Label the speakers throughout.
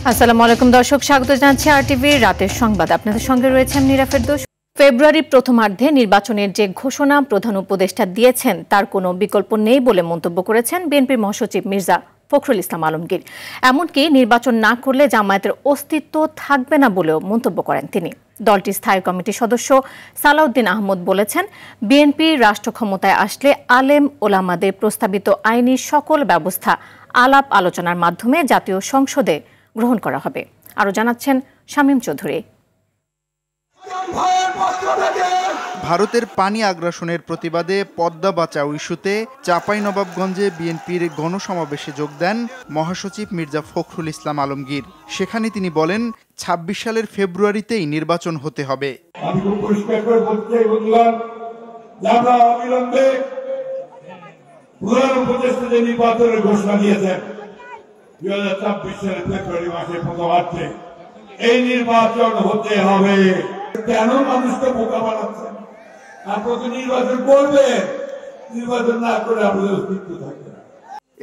Speaker 1: আসসালামু আলাইকুম দর্শক, স্বাগত জানাচ্ছি আরটিভির রাতের সংবাদ। আপনাদের সঙ্গে রয়েছেন নীরা ফেরদৌস। ফেব্রুয়ারির প্রথমার্ধে নির্বাচনের যে ঘোষণা প্রধান উপদেষ্টা দিয়েছেন তার কোনো বিকল্প নেই বলে মন্তব্য করেছেন বিএনপির মহাসচিব মির্জা ফখরুল ইসলাম আলমগীর। এমনকি নির্বাচন না করলে জামায়াতের অস্তিত্ব থাকবে না বলেও মন্তব্য করেন তিনি। দলটির স্থায়ী কমিটির সদস্য সালাউদ্দিন আহমদ বলেছেন, বিএনপি রাষ্ট্র ক্ষমতায় আসলে আলেম ওলামাদের প্রস্তাবিত আইনি সকল ব্যবস্থা আলাপ আলোচনার মাধ্যমে জাতীয় সংসদে গ্রহণ করা হবে। আরো জানাচ্ছেন শামীম চৌধুরী।
Speaker 2: ভারতের পানি আগ্রাসনের প্রতিবাদে পদ্মা বাঁচাও ইস্যুতে চাঁপাইনবাবগঞ্জে বিএনপির গণসমাবেশে যোগ দেন মহাসচিব মির্জা ফখরুল ইসলাম আলমগীর। সেখানে তিনি বলেন, ২৬ সালের ফেব্রুয়ারিতেই নির্বাচন হতে হবে।
Speaker 3: আমি খুব পরিষ্কার করে বলতে চাই বন্ধুগণ, আমরা অবিলম্বে প্রধান উপদেষ্টা যে নির্বাচনের ঘোষণা দিয়েছেন ২০২৪ সালের ফেব্রুয়ারি মাসের প্রথমার্ধে এই নির্বাচন হতে হবে। কেন মানুষকে বোকা বানাচ্ছেন? আপনারা তো নির্বাচন করবেন, নির্বাচন না করে আমাদের অস্তিত্ব থাকবে না।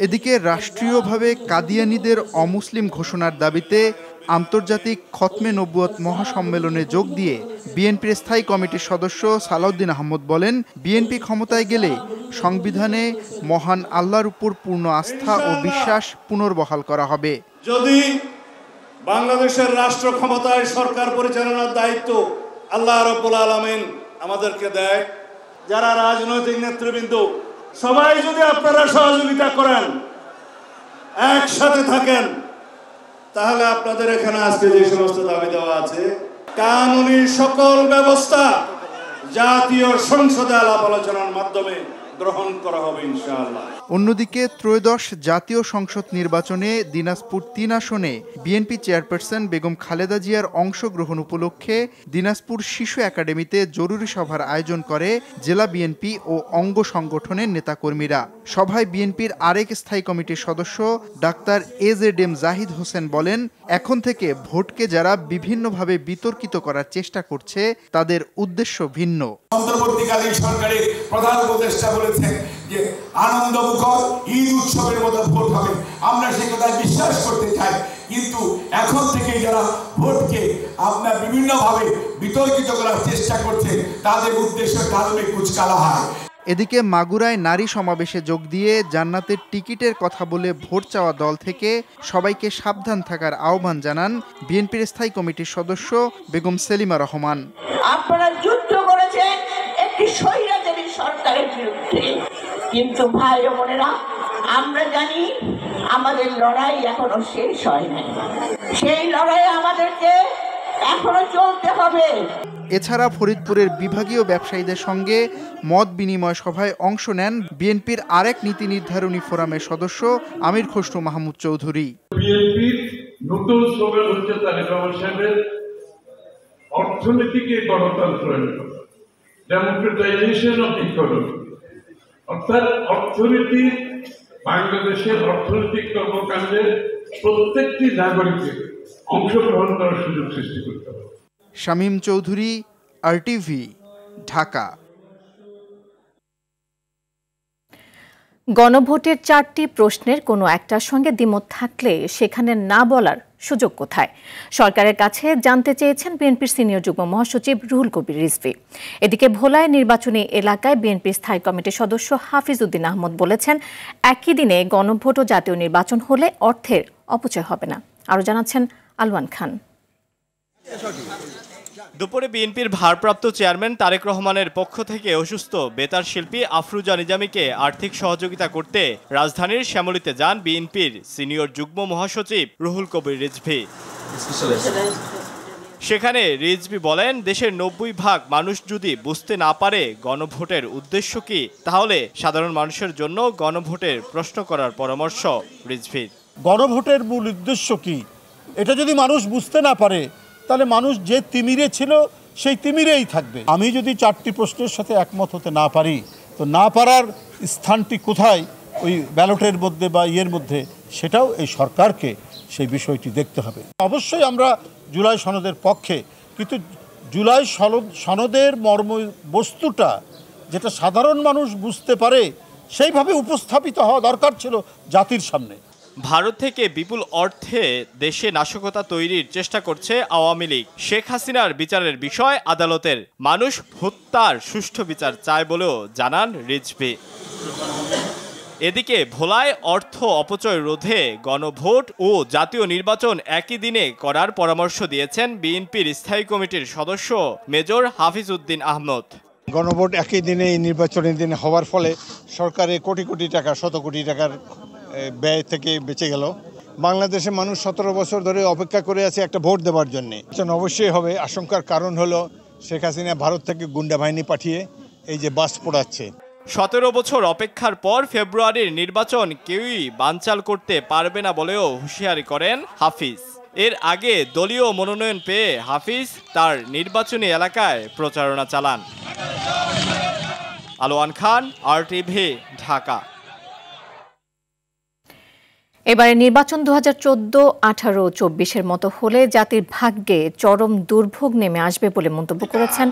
Speaker 2: এদিকে রাষ্ট্রীয়ভাবে কাদিয়ানীদের অমুসলিম ঘোষণার দাবিতে আন্তর্জাতিক খতমে নবুয়ত মহাসম্মেলনে যোগ দিয়ে বিএনপির স্থায়ী কমিটির সদস্য সালাউদ্দিন আহমদ বলেন, বিএনপি ক্ষমতায় গেলে সংবিধানে মহান আল্লাহর উপর পূর্ণ আস্থা ও বিশ্বাস পুনর্বহাল করা হবে।
Speaker 4: যদি বাংলাদেশের রাষ্ট্র ক্ষমতায় সরকার পরিচালনার দায়িত্ব আল্লাহ রাব্বুল আলামিন আমাদেরকে দেয়, যারা রাজনৈতিক নেতৃবৃন্দ সবাই যদি আপনারা সহযোগিতা করেন, একসাথে থাকেন, তাহলে আপনাদের এখানে আজকে যে সমস্ত দাবি দেওয়া আছে কানুনি সকল ব্যবস্থা জাতীয় সংসদে আলাপ আলোচনার মাধ্যমে গ্রহণ করা হবে ইনশাআল্লাহ।
Speaker 2: অন্যদিকে ত্রয়োদশ জাতীয় সংসদ নির্বাচনে দিনাজপুর ৩ আসনে বিএনপি চেয়ারপারসন বেগম খালেদা জিয়ার অংশগ্রহণ উপলক্ষে দিনাজপুর শিশু একাডেমিতে জরুরি সভার আয়োজন করে জেলা বিএনপি ও অঙ্গ সংগঠনের নেতাকর্মীরা। সভায় বিএনপির আরেক স্থায়ী কমিটির সদস্য ডাক্তার AZM জাহিদ হোসেন বলেন, এখন থেকে ভোটকে যারা বিভিন্নভাবে বিতর্কিত করার চেষ্টা করছে তাদের উদ্দেশ্য ভিন্ন।
Speaker 3: অন্তর্বর্তীকালীন সরকারের প্রধান উপদেষ্টা বলেছেন যে আনন্দমুখর ঈদ উৎসবের মতো ভোট হবে, আমরা সে কথায় বিশ্বাস করতে চাই, কিন্তু এখন থেকে যারা ভোটকে আপনার বিভিন্নভাবে বিতর্কিত করার চেষ্টা করছে তাদের উদ্দেশ্য কালমে কুচকালা হয়।
Speaker 2: এদিকে মাগুরায় নারী সমাবেশে যোগ দিয়ে জান্নাতের টিকিটের কথা বলে ভোট চাওয়া দল থেকে সবাইকে সাবধান থাকার আহ্বান জানান বিএনপির স্থায়ী কমিটির সদস্য বেগম সেলিমা রহমান।
Speaker 5: আপনারা যুদ্ধ করেছেন একটি স্বৈরাচারী সরকারের বিরুদ্ধে, কিন্তু ভাই ও বোনেরা, আমরা জানি আমাদের লড়াই এখনো শেষ হয় নাই, সেই লড়াই আমাদেরকে এখনো চলতে হবে।
Speaker 2: এছাড়া ফরিদপুরের বিভাগীয় ব্যবসায়ীদের সঙ্গে মত বিনিময় সভায় অংশ নেন বিএনপির আরেক নীতি নির্ধারণী ফোরামের সদস্য আমির খসরু মাহমুদ চৌধুরী।
Speaker 6: বিএনপির নতুন স্লোগান হচ্ছে তারেক রহমান সাহেবের অর্থনীতিকে গণতন্ত্রের ডেমোক্রেটাইজেশন অফ ইকোনমি, অর্থাৎ অর্থনীতি বাংলাদেশের অর্থনৈতিক কর্মকাণ্ডে প্রত্যেকটি নাগরিকের অংশগ্রহণ করার সুযোগ সৃষ্টি করতে হবে।
Speaker 2: শামীম চৌধুরী, আরটিভি, ঢাকা।
Speaker 1: গণভোটের 4টি প্রশ্নের কোনো একটার সঙ্গে দ্বিমত থাকলে সেখানে না বলার সুযোগ কোথায়? সরকারের কাছে জানতে চেয়েছেন বিএনপির সিনিয়র যুগ্ম মহাসচিব রুহুল কবির রিজভী। এদিকে ভোলায় নির্বাচনী এলাকায় বিএনপির স্থায়ী কমিটির সদস্য হাফিজ উদ্দিন আহমদ বলেছেন, একই দিনে গণভোট ও জাতীয় নির্বাচন হলে অর্থের অপচয় হবে না। আরও জানাচ্ছেন আলওয়ান খান।
Speaker 7: দুপুরে বিএনপির ভারপ্রাপ্ত চেয়ারম্যান তারেক রহমানের পক্ষ থেকে অসুস্থ বেতার শিল্পী আফরুজা নিজামীকে আর্থিক সহযোগিতা করতে রাজধানীর শ্যামলীতে যান বিএনপির সিনিয়র যুগ্ম মহাসচিব রুহুল কবির রিজভী। সেখানে রিজভী বলেন, দেশের 90% মানুষ যদি বুঝতে না পারে গণভোটের উদ্দেশ্য কি, তাহলে সাধারণ মানুষের জন্য গণভোটের প্রশ্ন করার পরামর্শ রিজভীর।
Speaker 8: গণভোটের মূল উদ্দেশ্য কি এটা যদি মানুষ বুঝতে না পারে তাহলে মানুষ যে তিমিরে ছিল সেই তিমিরেই থাকবে। আমি যদি 4টি প্রশ্নের সাথে একমত হতে না পারি, তো না পারার স্থানটি কোথায় ওই ব্যালটের মধ্যে বা ইয়ের মধ্যে, সেটাও এই সরকারকে সেই বিষয়টি দেখতে হবে। অবশ্যই আমরা জুলাই সনদের পক্ষে, কিন্তু জুলাই সনদের মর্ম বস্তুটা যেটা সাধারণ মানুষ বুঝতে পারে সেইভাবে উপস্থাপিত হওয়া দরকার ছিল জাতির সামনে।
Speaker 7: ভারত থেকে বিপুল অর্থে দেশে নাশকতা তৈরির চেষ্টা করছে আওয়ামী লীগ। শেখ হাসিনার বিচারের বিষয় আদালতের, মানুষ হত্যার সুষ্ঠু বিচার চায় বলেও জানান রিজভী। এদিকে ভোলায় অর্থ অপচয় রোধে গণভোট ও জাতীয় নির্বাচন একই দিনে করার পরামর্শ দিয়েছেন বিএনপির স্থায়ী কমিটির সদস্য মেজর হাফিজ উদ্দিন আহমদ।
Speaker 9: গণভোট একই দিনে নির্বাচনের দিনে হওয়ার ফলে সরকারে কোটি কোটি টাকা, শত কোটি টাকার ব্যয় থেকে বেঁচে গেল। বাংলাদেশের মানুষ 17 বছর ধরে অপেক্ষা করে আছে একটা ভোট দেওয়ার জন্য। অবশ্যই হবে। আশঙ্কার কারণ হলো শেখ হাসিনা ভারত থেকে গুন্ডা বাহিনী পাঠিয়ে এই যে বাস পোড়াচ্ছে।
Speaker 7: 17 বছর অপেক্ষার পর ফেব্রুয়ারির নির্বাচন কেউই বানচাল করতে পারবে না বলেও হুঁশিয়ারি করেন হাফিজ। এর আগে দলীয় মনোনয়ন পেয়ে হাফিজ তার নির্বাচনী এলাকায় প্রচারণা চালান। আলোয়ান খান, RTV, ঢাকা।
Speaker 1: এবারে নির্বাচন 2014, 18, 24-এর মতো হলে জাতির ভাগ্যে চরম দুর্ভোগ নেমে আসবে বলে মন্তব্য করেছেন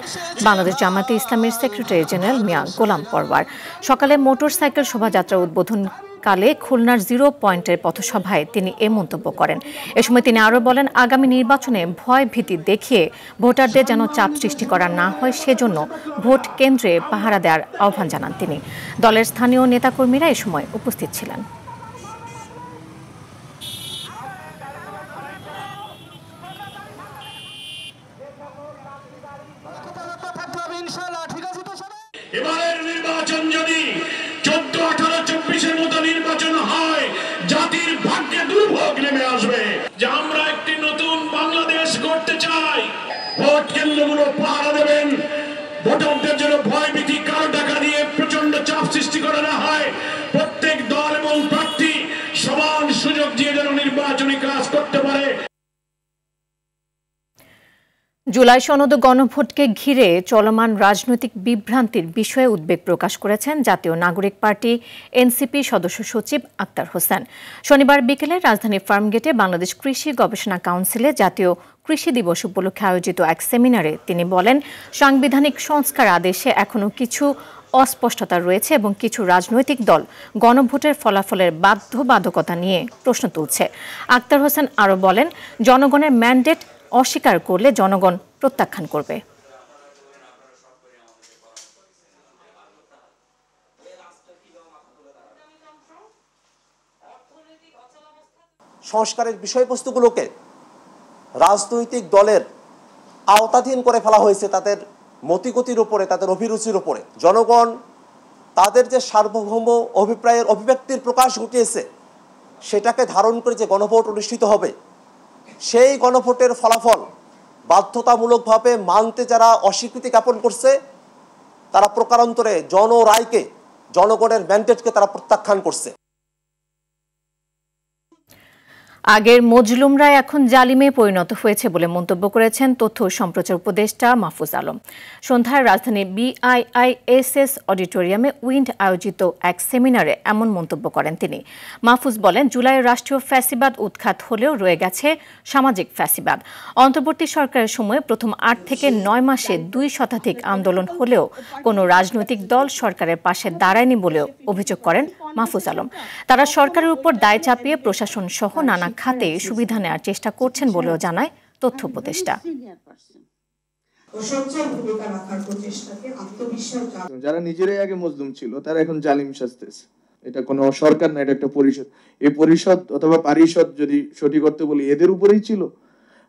Speaker 1: বাংলাদেশ জামায়াতে ইসলামীর সেক্রেটারি জেনারেল মিয়া গোলাম পরওয়ার। সকালে মোটরসাইকেল শোভাযাত্রা উদ্বোধনকালে খুলনার 0 পয়েন্টের পথসভায় তিনি এ মন্তব্য করেন। এ সময় তিনি আরও বলেন, আগামী নির্বাচনে ভয় ভীতি দেখিয়ে ভোটারদের যেন চাপ সৃষ্টি করা না হয়, সেজন্য ভোট কেন্দ্রে পাহারা দেওয়ার আহ্বান জানান তিনি। দলের স্থানীয় নেতাকর্মীরা এ সময় উপস্থিত ছিলেন।
Speaker 10: এবারের নির্বাচন যদি 14, 18, 24-এর মতো নির্বাচন হয়, জাতির ভাগ্যে দুর্ভোগ নেমে আসবে। যে আমরা একটি নতুন বাংলাদেশ গড়তে চাই। ভোট কেন্দ্রগুলো পাহারা দেবেন, ভোটারদের জন্য ভয় ভীতি কারো টাকা দিয়ে প্রচন্ড চাপ সৃষ্টি করা না হয়। প্রত্যেক দল এবং প্রার্থী সমান সুযোগ দিয়ে যেন নির্বাচনী কাজ করতে পারে।
Speaker 1: জুলাই সনদ গণভোটকে ঘিরে চলমান রাজনৈতিক বিভ্রান্তির বিষয়ে উদ্বেগ প্রকাশ করেছেন জাতীয় নাগরিক পার্টি NCP সদস্য সচিব আক্তার হোসেন। শনিবার বিকেলে রাজধানীর ফার্মগেটে বাংলাদেশ কৃষি গবেষণা কাউন্সিলে জাতীয় কৃষি দিবস উপলক্ষে আয়োজিত এক সেমিনারে তিনি বলেন, সাংবিধানিক সংস্কার আদেশে এখনো কিছু অস্পষ্টতা রয়েছে এবং কিছু রাজনৈতিক দল গণভোটের ফলাফলের বাধ্যবাধকতা নিয়ে প্রশ্ন তুলছে। আক্তার হোসেন আরও বলেন, জনগণের ম্যান্ডেট অস্বীকার করলে জনগণ প্রত্যাখ্যান করবে।
Speaker 11: সংস্কারের বিষয়বস্তুগুলোকে রাজনৈতিক দলের আওতাধীন করে ফেলা হয়েছে তাদের মতিগতির উপরে, তাদের অভিরুচির উপরে। জনগণ তাদের যে সার্বভৌম অভিপ্রায়ের অভিব্যক্তির প্রকাশ ঘটিয়েছে, সেটাকে ধারণ করে যে গণভোট অনুষ্ঠিত হবে, সেই গণভোটের ফলাফল বাধ্যতামূলকভাবে মানতে যারা অস্বীকৃতি জ্ঞাপন করছে, তারা প্রকারান্তরে জনরায়কে, জনগণের ম্যান্ডেটকে তারা প্রত্যাখ্যান করছে।
Speaker 1: আগের মজলুমরা এখন জালিমে পরিণত হয়েছে বলে মন্তব্য করেছেন তথ্য ও সম্প্রচার উপদেষ্টা মাহফুজ আলম। সন্ধ্যায় রাজধানীর BIISS অডিটোরিয়ামে উইন্ড আয়োজিত এক সেমিনারে এমন মন্তব্য করেন তিনি। মাহফুজ বলেন, জুলাইয়ের রাষ্ট্রীয় ফ্যাসিবাদ উৎখাত হলেও রয়ে গেছে সামাজিক ফ্যাসিবাদ। অন্তর্বর্তী সরকারের সময় প্রথম 8 থেকে 9 মাসে 2 শতাধিক আন্দোলন হলেও কোনো রাজনৈতিক দল সরকারের পাশে দাঁড়ায়নি বলেও অভিযোগ করেন মাহফুজ আলম। তারা সরকারের উপর দায় চাপিয়ে প্রশাসন সহ নানা খাতে সুবিধা নেওয়ার চেষ্টা করছেন বলেও জানায় তথ্য উপদেষ্টা।
Speaker 12: যারা নিজেরাই আগে মজলুম ছিল, তারা এখন জালিম সাজতেছে। এটা কোনো সরকার না, এটা একটা পরিষদ। এই পরিষদ অথবা পারিষদ যদি সঠিক করতে বলি, এদের উপরেই ছিল।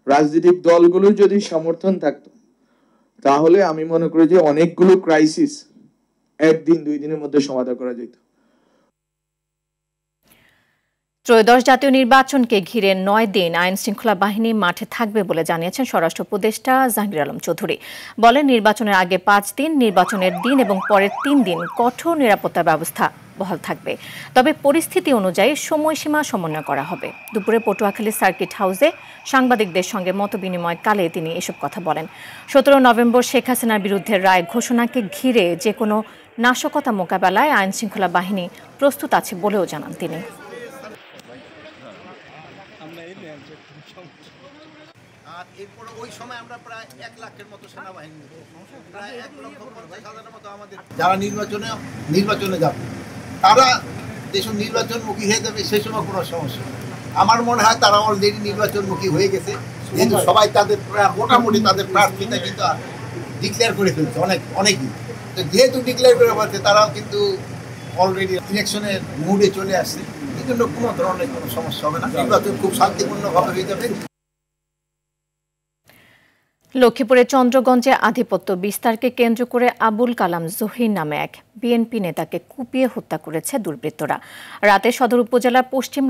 Speaker 12: রাজনৈতিক দলগুলো যদি সমর্থন থাকতো, তাহলে আমি মনে করি যে অনেকগুলো ক্রাইসিস 1 দিন 2 দিনের মধ্যে সমাধান করা যেত।
Speaker 1: ত্রয়োদশ জাতীয় নির্বাচনকে ঘিরে 9 দিন আইন শৃঙ্খলা বাহিনী মাঠে থাকবে বলে জানিয়েছেন স্বরাষ্ট্র উপদেষ্টা জাহাঙ্গীর আলম চৌধুরী। বলেন, নির্বাচনের আগে 5 দিন, নির্বাচনের দিন এবং পরের 3 দিন কঠোর নিরাপত্তা ব্যবস্থা বহাল থাকবে। তবে পরিস্থিতি অনুযায়ী সময়সীমা সমন্বয় করা হবে। দুপুরে পটুয়াখালী সার্কিট হাউসে সাংবাদিকদের সঙ্গে মতবিনিময়কালে তিনি এসব কথা বলেন। 17 নভেম্বর শেখ হাসিনার বিরুদ্ধে রায় ঘোষণাকে ঘিরে যে কোনো নাশকতা মোকাবেলায় আইন শৃঙ্খলা বাহিনী প্রস্তুত আছে বলেও জানান তিনি।
Speaker 8: যারা নির্বাচনে যাবে, তারা
Speaker 13: দেশ নির্বাচনমুখী হয়ে যাবে সেই সময় কোনো সমস্যা নেই। আমার মনে হয় তারা অলরেডি নির্বাচনমুখী হয়ে গেছে, যেহেতু সবাই তাদের মোটামুটি তাদের প্রার্থীটা কিন্তু ডিক্লেয়ার করে ফেলছে অনেকেই। তো যেহেতু ডিক্লেয়ার করে ফেলছে তারাও কিন্তু অলরেডি ইলেকশনের মুডে চলে আসছে, এই জন্য কোনো ধরনের কোনো সমস্যা হবে না, নির্বাচন খুব শান্তিপূর্ণভাবে হয়ে যাবে।
Speaker 1: লক্ষ্মীপুরের চন্দ্রগঞ্জে আধিপত্য বিস্তারকে কেন্দ্র করে আবুল কালাম জহির নামে এক বিএনপি নেতাকে কুপিয়ে হত্যা করেছে দুর্বৃত্তরা। রাতে সদর উপজেলার পশ্চিম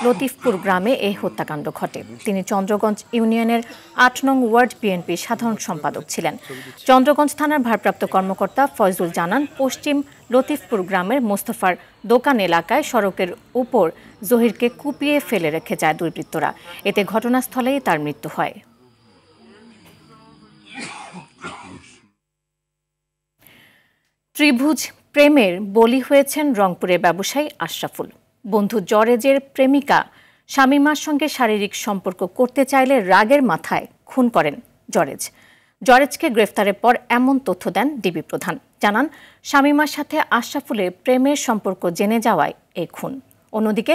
Speaker 1: লতিফপুর গ্রামে এই হত্যাকাণ্ড ঘটে। তিনি চন্দ্রগঞ্জ ইউনিয়নের ৮ নং ওয়ার্ড বিএনপির সাধারণ সম্পাদক ছিলেন। চন্দ্রগঞ্জ থানার ভারপ্রাপ্ত কর্মকর্তা ফয়জুল জানান, পশ্চিম লতিফপুর গ্রামের মোস্তফার দোকান এলাকায় সড়কের উপর জহিরকে কুপিয়ে ফেলে রেখে যায় দুর্বৃত্তরা। এতে ঘটনাস্থলেই তার মৃত্যু হয়। ত্রিভুজ প্রেমের বলি হয়েছেন রংপুরের ব্যবসায়ী আশরাফুল। বন্ধু জরেজের প্রেমিকা শামীমার সঙ্গে শারীরিক সম্পর্ক করতে চাইলে রাগের মাথায় খুন করেন জরেজ। জরেজকে গ্রেফতারের পর এমন তথ্য দেন ডিবি প্রধান। জানান, শামীমার সাথে আশরাফুলের প্রেমের সম্পর্ক জেনে যাওয়ায় এই খুন। অন্যদিকে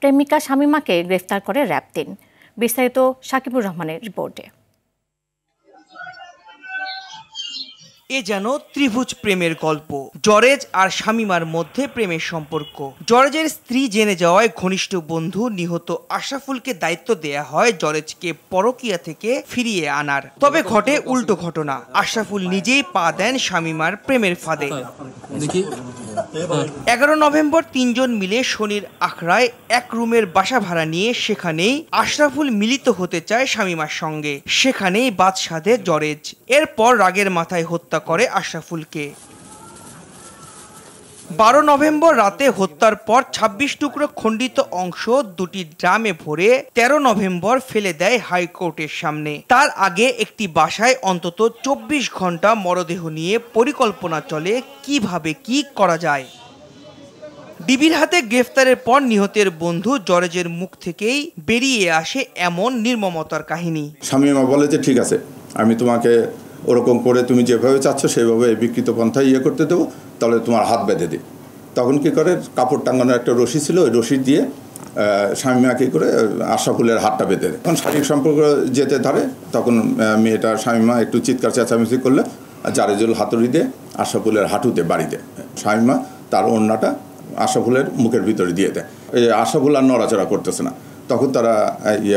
Speaker 1: প্রেমিকা শামীমাকে গ্রেফতার করে র্যাব ৩। বিস্তারিত সাকিবুর রহমানের রিপোর্টে।
Speaker 14: এ যেন ত্রিভুজ প্রেমের গল্প। জরেজ আর শামীমার মধ্যে প্রেমের সম্পর্ক। জরেজের স্ত্রী জেনে যাওয়ায় ঘনিষ্ঠ বন্ধু নিহত আশরাফুলকে দায়িত্ব দেয়া হয় জরেজকে পরকীয়া থেকে ফিরিয়ে আনার। তবে ঘটে উল্টো ঘটনা। আশরাফুল নিজেই পা দেন শামীমার প্রেমের ফাঁদে। 11 নভেম্বর 3 জন মিলে শনির আখড়ায় এক রুমের বাসা ভাড়া নিয়ে সেখানেই আশরাফুল মিলিত হতে চায় শামীমার সঙ্গে। সেখানেই বাদ সাধে জরেজ। এরপর রাগের মাথায় হত্যা করে আশরাফুলকে। 12 নভেম্বর রাতে হত্যার পর 26 টুকরো খণ্ডিত অংশ দুটি ড্রামে ভরে 13 নভেম্বর ফেলে দেয় হাইকোর্টের সামনে। তার আগে একটি বাসায় অন্তত 24 ঘন্টা মরদেহ নিয়ে পরিকল্পনা চলে কিভাবে কি করা যায়। ডিবির হাতে গ্রেফতারের পর নিহতের বন্ধু জরেজের মুখ থেকেই বেরিয়ে আসে এমন নির্মমতার কাহিনী।
Speaker 15: শামীমা বলে যে ঠিক আছে, আমি তোমাকে ওরকম করে তুমি যেভাবে চাচ্ছ সেভাবে বিকৃত পন্থায় করতে দেবো, তাহলে তোমার হাত বেঁধে দিই। তখন কি করে, কাপড় টাঙানোর একটা রশি ছিল, ওই রশি দিয়ে শামীমা কী করে আশরাফুলের হাতটা বেঁধে দেয়। তখন শারীরিক সম্পর্ক যেতে ধরে, তখন মেয়েটা শামীমা একটু চিৎকার চেঁচামেচি করলে জারেজুল হাতুড়ি দিয়ে আশরাফুলের হাঁটুতে বাড়ি দেয়। শামীমা তার ওড়নাটা আশরাফুলের মুখের ভিতরে দিয়ে দেয়। এই আশরাফুল আর নড়াচড়া করতেছে না। তখন তারা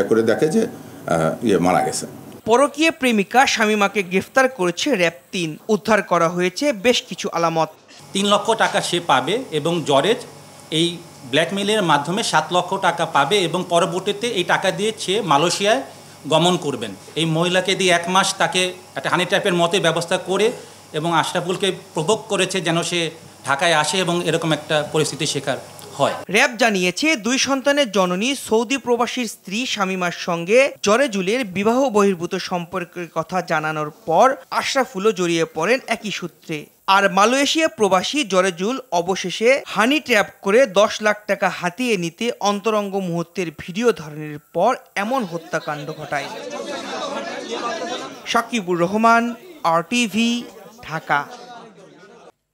Speaker 15: করে দেখে যে মারা গেছে।
Speaker 14: পরকীয়া প্রেমিকা শামীমাকে গ্রেফতার করেছে র্যাব ৩। উদ্ধার করা হয়েছে বেশ কিছু আলামত।
Speaker 16: 3 লক্ষ টাকা সে পাবে এবং জরেজ এই ব্ল্যাকমেইলের মাধ্যমে 7 লক্ষ টাকা পাবে এবং পরবর্তীতে এই টাকা দিয়ে সে মালয়েশিয়ায় গমন করবেন। এই মহিলাকে দিয়ে 1 মাস তাকে একটা হানি ট্র্যাপের মতে ব্যবস্থা করে এবং আশরাফুলকে প্রভোগ করেছে যেন সে ঢাকায় আসে এবং এরকম একটা পরিস্থিতির শিকার হয়।
Speaker 14: র্যাব জানিয়েছে 2 সন্তানের জননী সৌদি প্রবাসীর স্ত্রী শামীমার সঙ্গে জরেজুলের বিবাহ বহির্ভূত সম্পর্কের কথা জানানোর পর আশরাফুলও জড়িয়ে পড়েন একই সূত্রে। আর মালয়েশিয়া প্রবাসী জরেজুল অবশেষে হানি ট্র্যাপ করে 10 লাখ টাকা হাতিয়ে নিতে অন্তরঙ্গ মুহূর্তের ভিডিও ধারণের পর এমন হত্যাকাণ্ড ঘটায়। সাকিবুর রহমান, RTV, ঢাকা।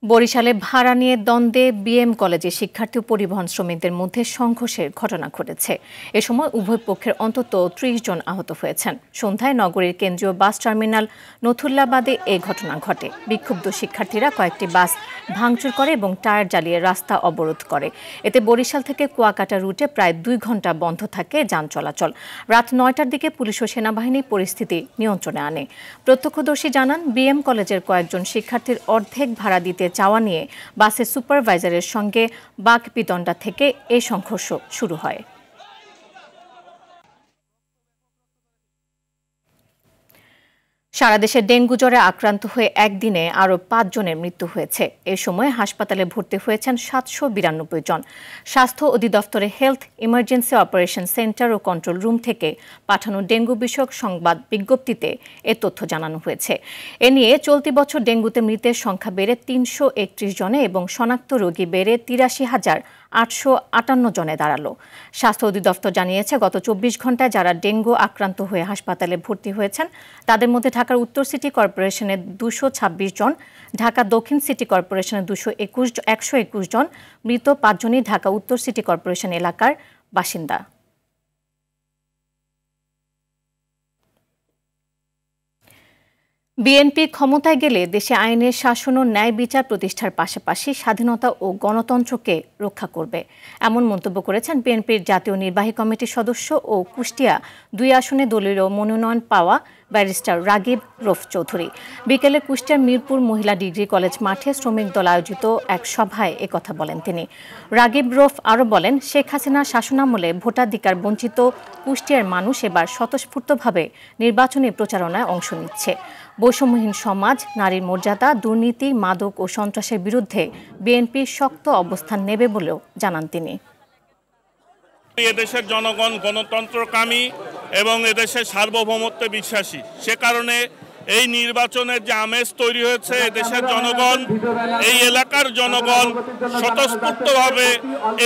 Speaker 1: বরিশালে ভাড়া নিয়ে দ্বন্দ্বে বিএম কলেজে শিক্ষার্থী ও পরিবহন শ্রমিকদের মধ্যে সংঘর্ষের ঘটনা ঘটেছে। এ সময় উভয় পক্ষের অন্তত 30 জন আহত হয়েছেন। সন্ধ্যায় নগরীর কেন্দ্রীয় বাস টার্মিনাল নথুল্লাবাদে এই ঘটনা ঘটে। বিক্ষুব্ধ শিক্ষার্থীরা কয়েকটি বাস ভাঙচুর করে এবং টায়ার জ্বালিয়ে রাস্তা অবরোধ করে। এতে বরিশাল থেকে কুয়াকাটা রুটে প্রায় 2 ঘন্টা বন্ধ থাকে যান চলাচল। রাত 9টার দিকে পুলিশ ও সেনাবাহিনী পরিস্থিতি নিয়ন্ত্রণে আনে। প্রত্যক্ষদর্শী জানান, বিএম কলেজের কয়েকজন শিক্ষার্থীর অর্ধেক ভাড়া দিতে চাওয়া নিয়ে বাসের সুপারভাইজারের সঙ্গে বাকবিতণ্ডা থেকে এই সংঘর্ষ শুরু হয়। সারা দেশে ডেঙ্গু জ্বরে আক্রান্ত হয়ে একদিনে আরও 5 জনের মৃত্যু হয়েছে। এ সময় হাসপাতালে ভর্তি হয়েছেন 792 জন। স্বাস্থ্য অধিদপ্তরের হেলথ ইমার্জেন্সি অপারেশন সেন্টার ও কন্ট্রোল রুম থেকে পাঠানো ডেঙ্গু বিষয়ক সংবাদ বিজ্ঞপ্তিতে এ তথ্য জানানো হয়েছে। এ নিয়ে চলতি বছর ডেঙ্গুতে মৃতের সংখ্যা বেড়ে 331 জনে এবং শনাক্ত রোগী বেড়ে 858 জনে দাঁড়ালো। স্বাস্থ্য অধিদপ্তর জানিয়েছে, গত 24 ঘন্টায় যারা ডেঙ্গু আক্রান্ত হয়ে হাসপাতালে ভর্তি হয়েছেন তাদের মধ্যে ঢাকার উত্তর সিটি কর্পোরেশনের 226 জন, ঢাকা দক্ষিণ সিটি কর্পোরেশনের 121 জন, মৃত 5 জনই ঢাকা উত্তর সিটি কর্পোরেশন এলাকার বাসিন্দা। বিএনপি ক্ষমতায় গেলে দেশে আইনের শাসন ও ন্যায় বিচার প্রতিষ্ঠার পাশাপাশি স্বাধীনতা ও গণতন্ত্রকে রক্ষা করবে, এমন মন্তব্য করেছেন বিএনপির জাতীয় নির্বাহী কমিটির সদস্য ও কুষ্টিয়া 2 আসনে দলীয় মনোনয়ন পাওয়া ব্যারিস্টার রাগিব রফ চৌধুরী। বিকেলে কুষ্টিয়ার মিরপুর মহিলা ডিগ্রি কলেজ মাঠে শ্রমিক দল আয়োজিত এক সভায় একথা বলেন তিনি। রাগিব রফ আরও বলেন, শেখ হাসিনার শাসনামলে ভোটাধিকার বঞ্চিত কুষ্টিয়ার মানুষ এবার স্বতঃস্ফূর্তভাবে নির্বাচনী প্রচারণায় অংশ নিচ্ছে। বৈষম্যহীন সমাজ, নারীর মর্যাদা, দুর্নীতি, মাদক ও সন্ত্রাসের বিরুদ্ধে বিএনপি শক্ত অবস্থান নেবে বলেও জানান তিনি।
Speaker 17: এদেশের জনগণ গণতন্ত্রকামী এবং এদেশের সার্বভৌমত্বে বিশ্বাসী, সে কারণে এই নির্বাচনের যে আমেজ তৈরি হয়েছে, এদেশের জনগণ, এই এলাকার জনগণ স্বতঃস্ফূর্তভাবে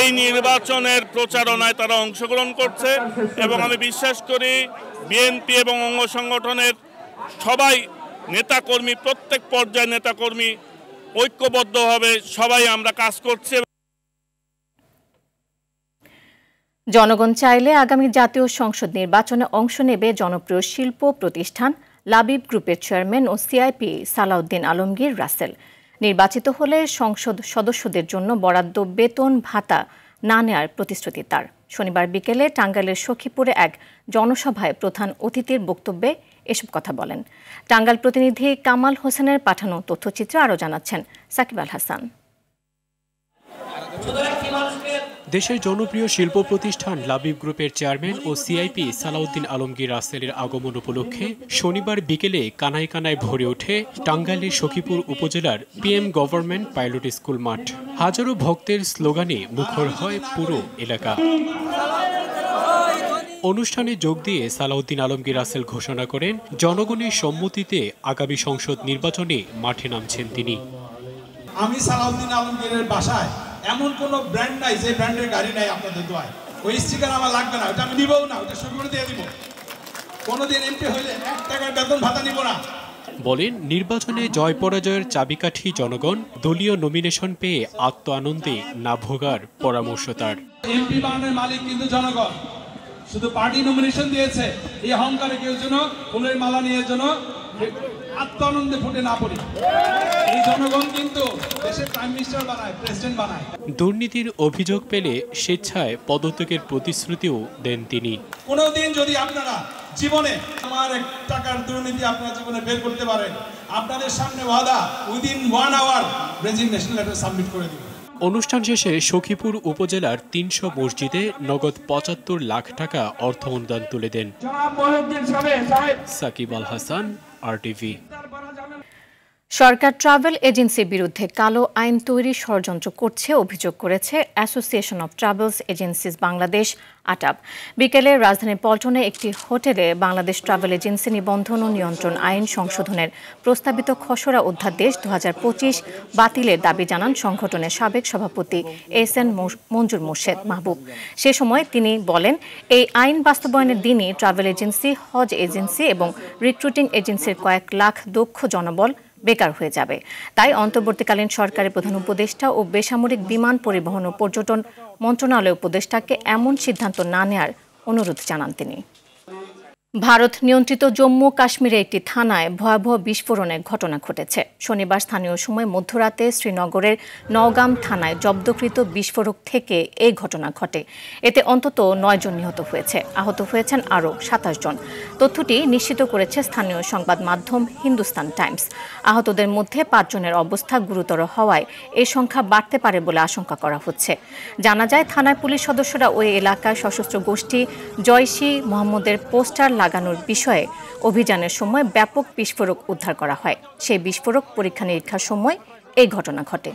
Speaker 17: এই নির্বাচনের প্রচারণায় তারা অংশগ্রহণ করছে এবং আমি বিশ্বাস করি বিএনপি এবং অঙ্গ সংগঠনের সবাই নেতাকর্মী, প্রত্যেক পর্যায়ে নেতাকর্মী ঐক্যবদ্ধভাবে সবাই আমরা কাজ করছি।
Speaker 1: জনগণ চাইলে আগামী জাতীয় সংসদ নির্বাচনে অংশ নেবে জনপ্রিয় শিল্প প্রতিষ্ঠান লাবিব গ্রুপের চেয়ারম্যান ও সিআইপি সালাউদ্দিন আলমগীর রাসেল। নির্বাচিত হলে সংসদ সদস্যদের জন্য বরাদ্দ বেতন ভাতা না নেয়ার প্রতিশ্রুতি তার। শনিবার বিকেলে টাঙ্গাইলের সখীপুরে এক জনসভায় প্রধান অতিথির বক্তব্যে এসব কথা বলেন। টাঙ্গাইল প্রতিনিধি কামাল হোসেনের পাঠানো তথ্যচিত্রে আরও জানাচ্ছেন সাকিব আল হাসান।
Speaker 18: দেশের জনপ্রিয় শিল্প প্রতিষ্ঠান লাবিব গ্রুপের চেয়ারম্যান ও সিআইপি সালাউদ্দিন আলমগীর রাসেলের আগমন উপলক্ষে শনিবার বিকেলে কানায় কানায় ভরে ওঠে টাঙ্গাইলের সখীপুর উপজেলার পিএম গভর্নমেন্ট পাইলট স্কুল মাঠ। হাজারো ভক্তের স্লোগানে মুখর হয় পুরো এলাকা। অনুষ্ঠানে যোগ দিয়ে সালাউদ্দিন আলমগীর রাসেল ঘোষণা করেন, জনগণের সম্মতিতে আগামী সংসদ নির্বাচনে মাঠে নামছেন তিনি।
Speaker 19: আমি সালাউদ্দিন আলমগীরের বাসায় এমন কোন ব্র্যান্ড নাই যে ব্র্যান্ডের গাড়ি নাই আপনাদের দোয়ায়। ওই স্টিকার আমার লাগবে না, ওটা আমি নিবও না, ওটা শুরু করে দিয়ে দিব। কোনোদিন এমপি হইলে 1 টাকার বেতন ভাতা নিব না।
Speaker 18: বলেন, নির্বাচনে জয় পরাজয়ের চাবিকাঠি জনগণ, দলীয় নমিনেশন পেয়ে আত্ম আনন্দে না ভোগার পরামর্শ তার।
Speaker 19: এমপি বানানোর মালিক কিন্তু জনগণ, শুধু পার্টি নমিনেশন দিয়েছে এই অহংকারে কেউ যেন ফুলের মালা নিয়ে যেন আত্ম আনন্দে ফুটে না পড়ি। এই জনগণ কিন্তু দেশের প্রাইম মিনিস্টার বানায়, প্রেসিডেন্ট বানায়।
Speaker 18: দুর্নীতির অভিযোগ পেলে স্বেচ্ছায় পদত্যাগের প্রতিশ্রুতিও দেন তিনি।
Speaker 19: কোনোদিন যদি আপনারা জীবনে আমার 1 টাকার দুর্নীতি আপনার জীবনে বের করতে পারেন, আপনাদের সামনে ওয়াদা within 1 hour resignation letter submit করে দিব।
Speaker 18: অনুষ্ঠান শেষে সখীপুর উপজেলার 300 মসজিদে নগদ 75 লাখ টাকা অর্থ অনুদান তুলে দেন। সাকিব আল হাসান, RTV।
Speaker 1: সরকার ট্রাভেল এজেন্সির বিরুদ্ধে কালো আইন তৈরি ষড়যন্ত্র করছে অভিযোগ করেছে association of travels agencies Bangladesh ATAB. বিকেলে রাজধানীর পল্টনে একটি হোটেলে বাংলাদেশ ট্রাভেল এজেন্সি নিবন্ধন ও নিয়ন্ত্রণ আইন সংশোধনের প্রস্তাবিত খসড়া অধ্যাদেশ 2025 বাতিলের দাবি জানান সংগঠনের সাবেক সভাপতি SN মঞ্জুর মোর্শেদ মাহবুব। সে সময় তিনি বলেন, এই আইন বাস্তবায়নের দিনই ট্রাভেল এজেন্সি, হজ এজেন্সি এবং রিক্রুটিং এজেন্সির কয়েক লাখ দক্ষ জনবল বেকার হয়ে যাবে। তাই অন্তর্বর্তীকালীন সরকারের প্রধান উপদেষ্টা ও বেসামরিক বিমান পরিবহন ও পর্যটন মন্ত্রণালয় উপদেষ্টাকে এমন সিদ্ধান্ত না নেওয়ার অনুরোধ জানান তিনি। ভারত নিয়ন্ত্রিত জম্মু কাশ্মীরে একটি থানায় ভয়াবহ বিস্ফোরণের ঘটনা ঘটেছে। শনিবার স্থানীয় সময় মধ্যরাতে শ্রীনগরের নওগাম থানায় জব্দকৃত বিস্ফোরক থেকে এই ঘটনা ঘটে। এতে অন্তত 9 জন নিহত হয়েছে, আহত হয়েছেন আরও 27 জন। তথ্যটি নিশ্চিত করেছে স্থানীয় সংবাদ মাধ্যম হিন্দুস্তান টাইমস। আহতদের মধ্যে 5 জনের অবস্থা গুরুতর হওয়ায় এই সংখ্যা বাড়তে পারে বলে আশঙ্কা করা হচ্ছে। জানা যায়, থানার পুলিশ সদস্যরা ওই এলাকায় সশস্ত্র গোষ্ঠী জয়শি মোহাম্মদের পোস্টার লাগানোর বিষয়ে অভিযানের সময় ব্যাপক বিস্ফোরক উদ্ধার করা হয়। সেই বিস্ফোরক পরীক্ষা নিরীক্ষার সময় এই ঘটনা ঘটে।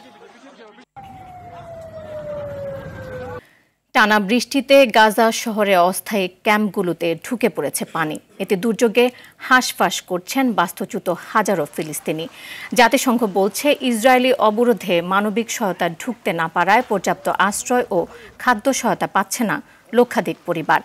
Speaker 1: টানা বৃষ্টিতে গাজা শহরে অস্থায়ী ক্যাম্পগুলোতে ঢুকে পড়েছে পানি। এতে দুর্যোগে হাঁসফাঁস করছেন বাস্তুচ্যুত হাজারো ফিলিস্তিনি। জাতিসংঘ বলছে ইসরায়েলি অবরোধে মানবিক সহায়তা ঢুকতে না পারায় পর্যাপ্ত আশ্রয় ও খাদ্য সহায়তা পাচ্ছে না লক্ষাধিক পরিবার।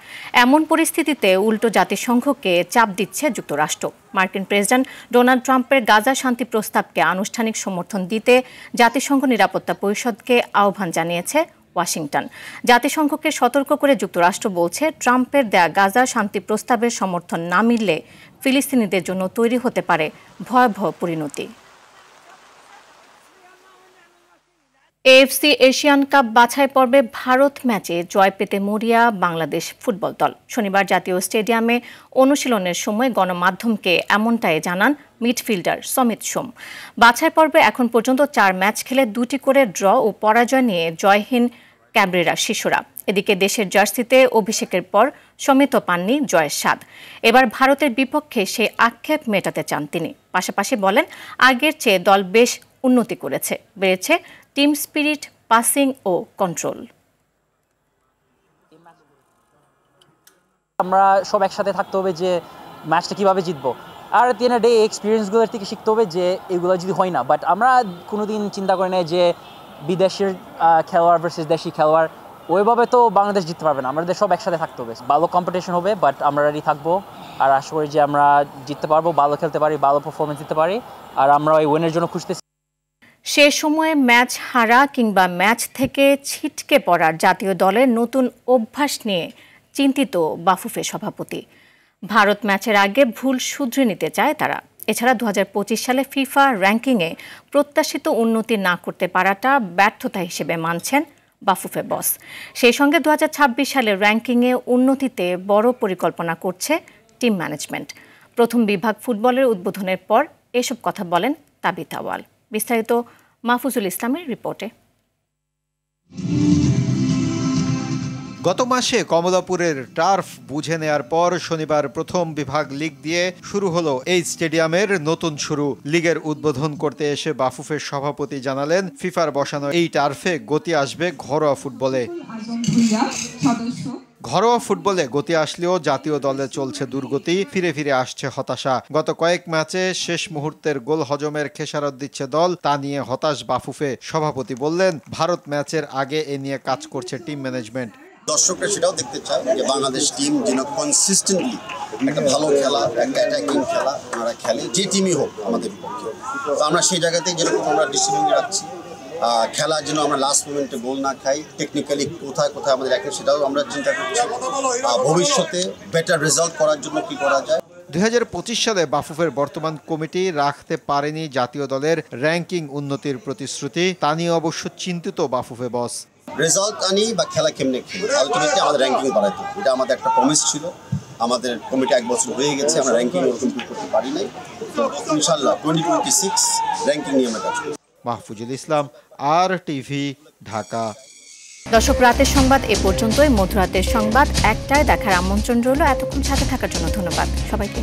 Speaker 1: এমন পরিস্থিতিতে উল্টো জাতিসংঘকে চাপ দিচ্ছে যুক্তরাষ্ট্র। মার্কিন প্রেসিডেন্ট ডোনাল্ড ট্রাম্পের গাজা শান্তি প্রস্তাবকে আনুষ্ঠানিক সমর্থন দিতে জাতিসংঘ নিরাপত্তা পরিষদকে আহ্বান জানিয়েছে ওয়াশিংটন। জাতিসংঘকে সতর্ক করে যুক্তরাষ্ট্র বলছে, ট্রাম্পের দেয়া গাজা শান্তি প্রস্তাবের সমর্থন না মিললে ফিলিস্তিনিদের জন্য তৈরি হতে পারে ভয়াবহ পরিণতি। এএফসি এশিয়ান কাপ বাছাই পর্বে ভারত ম্যাচে জয় পেতে মরিয়া বাংলাদেশ ফুটবল দল। শনিবার জাতীয় স্টেডিয়ামে অনুশীলনের সময় গণমাধ্যমকে এমনটাই জানান মিডফিল্ডার সমিত সোম। বাছাই পর্বে এখন পর্যন্ত 4 ম্যাচ খেলে 2টি করে ড্র ও পরাজয় নিয়ে জয়হীন ক্যাবরেরা শিশুরা। এদিকে দেশের জার্সিতে অভিষেকের পর সমিতও পাননি জয়ের স্বাদ। এবার ভারতের বিপক্ষে সেই আক্ষেপ মেটাতে চান তিনি। পাশাপাশি বলেন, আগের চেয়ে দল বেশ উন্নতি করেছে, বেড়েছে টিম স্পিরিট, পাসিং ও কন্ট্রোল।
Speaker 20: আমরা সব একসাথে থাকতে হবে যে ম্যাচটা কিভাবে জিতবো, আর at the end of the day এক্সপিরিয়েন্সগুলোর থেকে শিখতে হবে যে এগুলো যদি হয় না। বাট আমরা কোনোদিন চিন্তা করি না যে বিদেশের খেলোয়াড় ভার্সেস দেশি খেলোয়াড়, ওইভাবে তো বাংলাদেশ জিততে পারবে না। আমাদের সব একসাথে থাকতে হবে, ভালো কম্পিটিশন হবে, বাট আমরা রেডি থাকবো আর আশা করি যে আমরা জিততে পারবো, ভালো খেলতে পারি, ভালো পারফরমেন্স দিতে পারি, আর আমরা ওই উইনের জন্য খুঁজতেছি।
Speaker 1: সে সময়ে ম্যাচ হারা কিংবা ম্যাচ থেকে ছিটকে পড়ার জাতীয় দলের নতুন অভ্যাস নিয়ে চিন্তিত বাফুফে সভাপতি। ভারত ম্যাচের আগে ভুল শুধরে নিতে চায় তারা। এছাড়া 2025 সালে ফিফা র্যাঙ্কিংয়ে প্রত্যাশিত উন্নতি না করতে পারাটা ব্যর্থতা হিসেবে মানছেন বাফুফে বস। সেই সঙ্গে 2026 সালের র্যাঙ্কিংয়ে উন্নতিতে বড় পরিকল্পনা করছে টিম ম্যানেজমেন্ট। প্রথম বিভাগ ফুটবলের উদ্বোধনের পর এসব কথা বলেন তাবিথ আওয়াল। বিস্তারিত মাহফুজুল ইসলামের রিপোর্টে।
Speaker 21: গত মাসে কমলাপুরের টার্ফ বুঝে নেয়ার পর শনিবার প্রথম বিভাগ লিগ দিয়ে শুরু হলো এই স্টেডিয়ামের নতুন শুরু। লিগের উদ্বোধন করতে এসে বাফুফের সভাপতি জানালেন, ফিফার বসানো এই টার্ফে গতি আসবে ঘরোয়া ফুটবলে। ঘরোয়া ফুটবলে গতি আসলেও জাতীয় দলে চলছে দুর্গতি, ফিরে ফিরে আসছে হতাশা। গত কয়েক ম্যাচে শেষ মুহূর্তের গোল হজমের খেসারত দিচ্ছে দল, তা নিয়ে হতাশ বাফুফে। সভাপতি বললেন, ভারত ম্যাচের আগে এ নিয়ে কাজ করছে টিম ম্যানেজমেন্ট।
Speaker 22: দর্শকরা সেটাও দেখতে চায় যে বাংলাদেশ টিম যেন কনসিস্টেন্টলি একটা ভালো খেলা, একটা অ্যাটাকিং খেলা ওনারা খেলে, যে টিমই হোক আমাদের বিপক্ষে। তো আমরা সেই জায়গাতেই যেরকম আমরা ডিসিপ্লিন রাখছি, খেলার জন্য আমরা লাস্ট মোমেন্টে গোল না খাই, টেকনিক্যালি কোথায় কোথায় আমাদের রাখে সেটাও আমরা চিন্তা করছি। ভবিষ্যতে বেটার রেজাল্ট করার জন্য কি করা যায়।
Speaker 21: 2025 সালে বাফুফের বর্তমান কমিটি রাখতে পারেনি জাতীয় দলের র্যাঙ্কিং উন্নতির প্রতিশ্রুতি, তা নিয়ে অবশ্য চিন্তিত বাফুফে বস।
Speaker 22: রেজাল্ট আনি বা খেলা কেমনে খেলি, আলটিমেটলি আমাদের র্যাঙ্কিং বাড়াইতে, এটা আমাদের একটা প্রমিস ছিল। আমাদের কমিটি 1 বছর হয়ে গেছে, আমরা র্যাঙ্কিং কমপ্লিট করতে পারি নাই। তো ইনশাআল্লাহ 2026 র্যাঙ্কিং নিয়ে আমরা কাজ করব।
Speaker 21: মাহফুজুল ইসলাম, RTV, ঢাকা।
Speaker 1: দর্শক, রাতের সংবাদ এ পর্যন্তই। মধ্যরাতের সংবাদ 1টায় দেখার আমন্ত্রণ রইল। এতক্ষণ সাথে থাকার জন্য ধন্যবাদ সবাইকে।